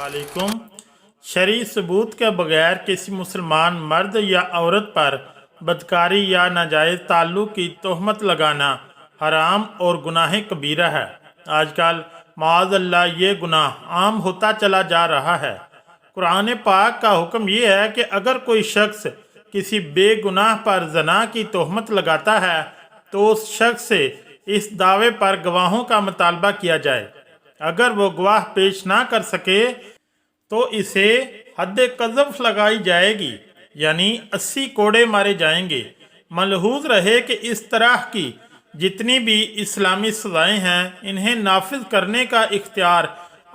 वालेकुम। शरई सबूत के बगैर किसी मुसलमान मर्द या औरत पर बदकारी या नाजायज़ ताल्लुक़ की तोहमत लगाना हराम और गुनाह कबीरा है। आजकल माअज़ल्लाह ये गुनाह आम होता चला जा रहा है। कुरान पाक का हुक्म ये है कि अगर कोई शख्स किसी बेगुनाह पर ज़ना की तोहमत लगाता है तो उस शख्स से इस दावे पर गवाहों का मुतालबा किया जाए। अगर वो गवाह पेश ना कर सके तो इसे हद कज़फ़ लगाई जाएगी, यानी 80 कोड़े मारे जाएंगे। मलहूज़ रहे कि इस तरह की जितनी भी इस्लामी सज़ाएँ हैं, इन्हें नाफिज करने का इख्तियार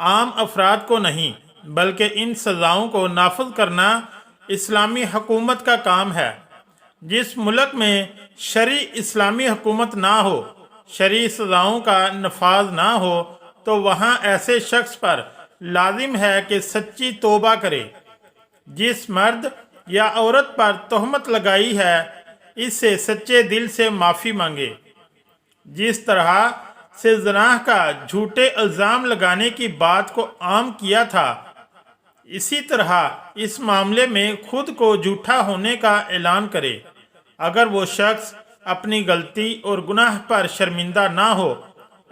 आम अफराद को नहीं, बल्कि इन सज़ाओं को नाफिज करना इस्लामी हुकूमत का काम है। जिस मुल्क में शरई इस्लामी हुकूमत ना हो, शरई सज़ाओं का नफाज ना हो, तो वहाँ ऐसे शख्स पर लाजिम है कि सच्ची तौबा करे। जिस मर्द या औरत पर तोहमत लगाई है, इससे सच्चे दिल से माफ़ी मांगे। जिस तरह से ज़नाह का झूठे इल्ज़ाम लगाने की बात को आम किया था, इसी तरह इस मामले में खुद को झूठा होने का ऐलान करे। अगर वो शख्स अपनी गलती और गुनाह पर शर्मिंदा ना हो,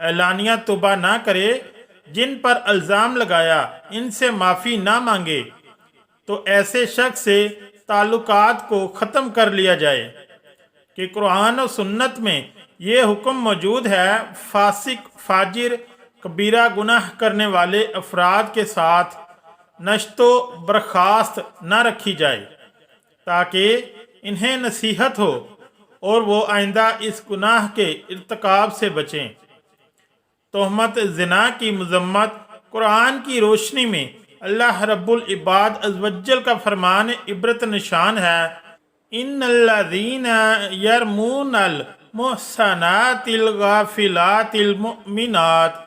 एलानिया तौबा ना करे, जिन पर इल्ज़ाम लगाया इनसे माफ़ी ना मांगे, तो ऐसे शख्स से ताल्लुकात को ख़त्म कर लिया जाए। कि कुरान और सुन्नत में ये हुक्म मौजूद है, फासिक फाजिर कबीरा गुनाह करने वाले अफराद के साथ नश्तो बर्खास्त न रखी जाए, ताकि इन्हें नसीहत हो और वो आइंदा इस गुनाह के इर्तिकाब से बचें। तोहमत ज़िना की मज़म्मत कुरान की रोशनी में अल्लाह रब्बुल इबाद अज़्वजल का फरमान इबरत निशान है। इन्नल्लज़ीना यरमूनल मुहसनातिल गाफिलातिल मुमिनात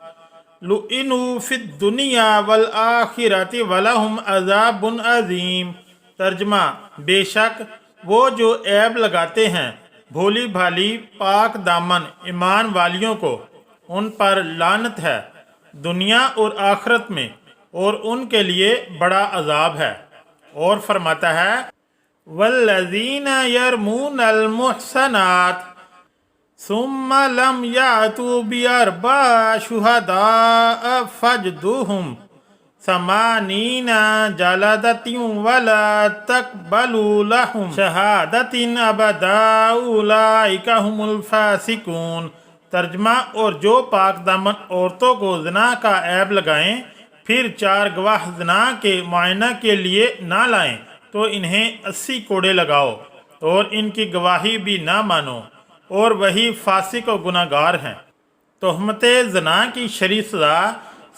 लुइनु फिद दुनिया वल आखिरति वलहुम अज़ाबुन अज़ीम। तर्जमा, बेशक वो जो ऐब लगाते हैं भोली भाली पाक दामन ईमान वालियों को, उन पर लानत है दुनिया और आखिरत में, और उनके लिए बड़ा अजाब है। और फरमाता है, वल्लज़ीना यरमूनल मुहसनात सुम्मा लम यातू बिअरबा शुहदा फजदुहुम समानीना जलदतिन वला तकबलू लहुम शहादतिन अबदा उलाइका हुमुल फासिकून। तर्जमा, और जो पाक दामन औरतों को ज़िना का ऐब लगाएं, फिर 4 गवाह ज़िना के मुआयना के लिए ना लाएं, तो इन्हें 80 कोड़े लगाओ और इनकी गवाही भी ना मानो, और वही फासिक और गुनाहगार हैं। तोहमत ज़िना की शरई सज़ा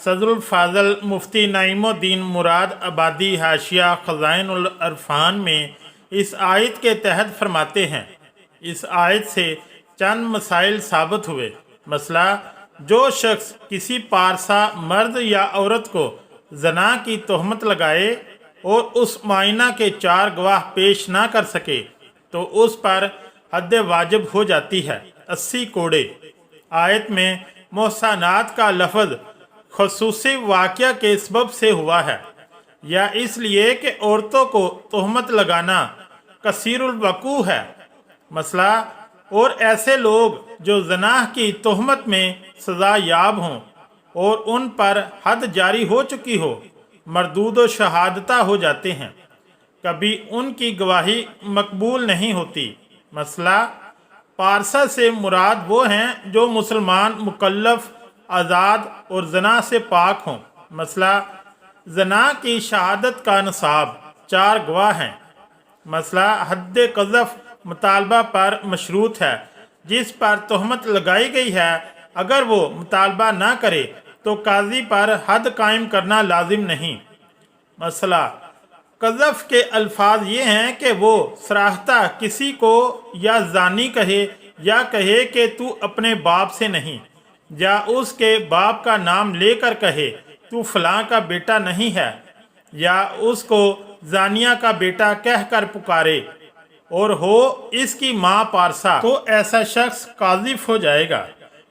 सदरुल फाज़ल मुफ्ती नईमुद्दीन मुराद आबादी हाशिया ख़ज़ाइनुल अरफ़ान में इस आयत के तहत फरमाते हैं। इस आयत से चंद मसाइल साबित हुए। मसला, जो शख्स किसी पारसा मर्द या औरत को ज़ना की तोहमत लगाए और उस मायना के 4 गवाह पेश ना कर सके, तो उस पर हद वाजिब हो जाती है 80 कोड़े। आयत में मोहसनात का लफ्ज़ ख़ुसूसी वाक़या के सबब से हुआ है, या इसलिए कि औरतों को तोहमत लगाना कसीरुल वक़ू है। मसला, और ऐसे लोग जो ज़नाह की तोहमत में सज़ा याब हों और उन पर हद जारी हो चुकी हो, मरदूद व शहादता हो जाते हैं, कभी उनकी गवाही मकबूल नहीं होती। मसला, पारसा से मुराद वो हैं जो मुसलमान मुकल्लफ आज़ाद और ज़ना से पाक हों। मसला, ज़ना की शहादत का नसाब 4 गवाह हैं। मसला, हद कज़फ़ मुतालबा पर मशरूत है। जिस पर तोहमत लगाई गई है, अगर वो मुतालबा ना करे तो काजी पर हद कायम करना लाजिम नहीं। मसला, कज़फ़ के अल्फाज ये हैं कि वो सराहता किसी को या जानी कहे, या कहे कि तू अपने बाप से नहीं, या उसके बाप का नाम लेकर कहे तू फलां का बेटा नहीं है, या उसको जानिया का बेटा कहकर पुकारे और हो इसकी माँ पारसा, तो ऐसा शख्स काज़िफ हो जाएगा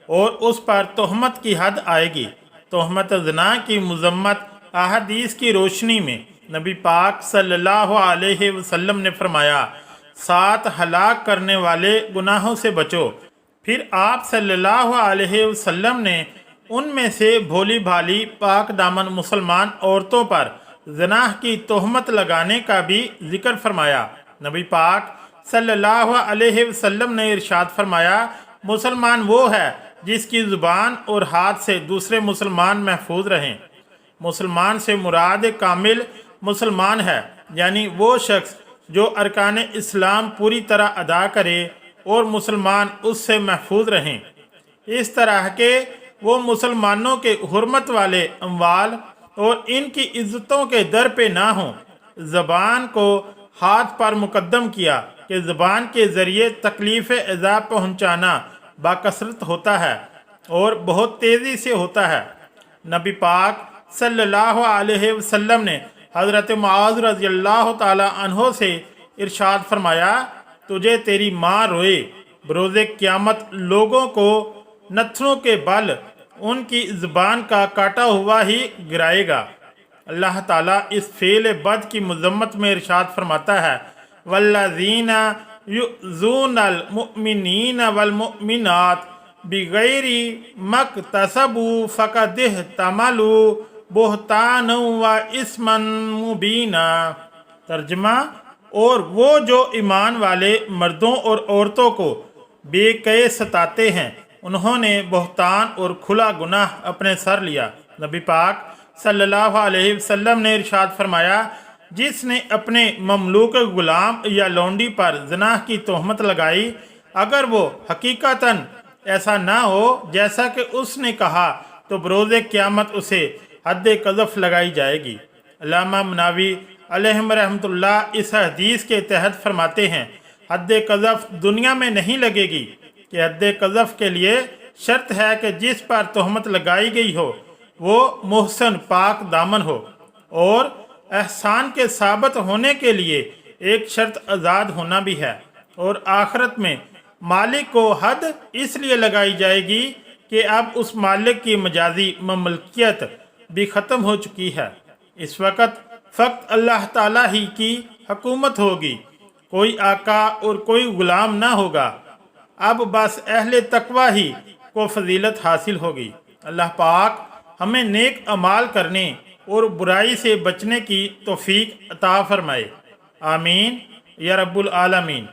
और उस पर तोहमत की हद आएगी। तोहमत ज़िना की मज़म्मत अहादीस की रोशनी में नबी पाक सल्लल्लाहु अलैहि वसल्लम ने फरमाया, 7 हलाक करने वाले गुनाहों से बचो। फिर आप सल्लल्लाहु अलैहि वसल्लम ने उनमें से भोली भाली पाक दामन मुसलमान औरतों पर ज़नाह की तोहमत लगाने का भी जिक्र फरमाया। नबी पाक सल्लल्लाहु अलैहि वसल्लम ने इरशाद फरमाया, मुसलमान वो है जिसकी ज़ुबान और हाथ से दूसरे मुसलमान महफूज रहें। मुसलमान से मुराद कामिल मुसलमान है, यानी वो शख्स जो अरकान इस्लाम पूरी तरह अदा करे और मुसलमान उससे महफूज रहें। इस तरह के वो मुसलमानों के हुर्मत वाले अमवाल और इनकी इज्जतों के दर पे ना हों। ज़बान को हाथ पर मुकद्दम किया कि ज़बान के ज़रिए तकलीफ़ इज़ा पहुँचाना बाकसरत होता है और बहुत तेज़ी से होता है। नबी पाक सल्लल्लाहु अलैहि वसल्लम ने हज़रत मुआज़ रज़ियल्लाहु ताला अन्हो से इरशाद फरमाया, तुझे तेरी माँ रोए, बरोज़े क़यामत लोगों को नथनों के बल उनकी ज़बान का काटा हुआ ही गिराएगा। अल्लाह ताला इस फ़ेल बद की मज़म्मत में इरशाद फरमाता है, वल्लज़ीना युज़ूनल मुअमिनीना वल मुअमिनात बिगैरी मक्तसबू फ़क़दिहतमलू बुहतान व इस्मन मुबीना। तर्जमा, और वो जो ईमान वाले मर्दों और औरतों को बेकय सताते हैं, उन्होंने बहतान और खुला गुनाह अपने सर लिया। नबी पाक सल्लल्लाहु अलैहि वसल्लम ने इरशाद फरमाया, जिसने अपने ममलूक गुलाम या लौंडी पर ज़नाह की तोहमत लगाई, अगर वो हकीकतन ऐसा ना हो जैसा कि उसने कहा, तो बरोज़े क़यामत उसे हद क़ज़फ़ लगाई जाएगी। अल्लामा मुनावी अलैहिम रहमतुल्लाह इस हदीस के तहत फरमाते हैं, हद क़ज़फ़ दुनिया में नहीं लगेगी कि हद क़ज़फ़ के लिए शर्त है कि जिस पर तोहमत लगाई गई हो वो मुहसन पाक दामन हो, और एहसान के साबित होने के लिए एक शर्त आज़ाद होना भी है। और आखिरत में मालिक को हद इसलिए लगाई जाएगी कि अब उस मालिक की मजाजी ममलकियत भी ख़त्म हो चुकी है। इस वक्त फ़क़त अल्लाह ताला ही की हुकूमत होगी, कोई आका और कोई ग़ुलाम ना होगा। अब बस अहले तकवा ही को फजीलत हासिल होगी। अल्लाह पाक हमें नेक अमाल करने और बुराई से बचने की तौफीक अता फरमाए। आमीन या रब्बुल आलमीन।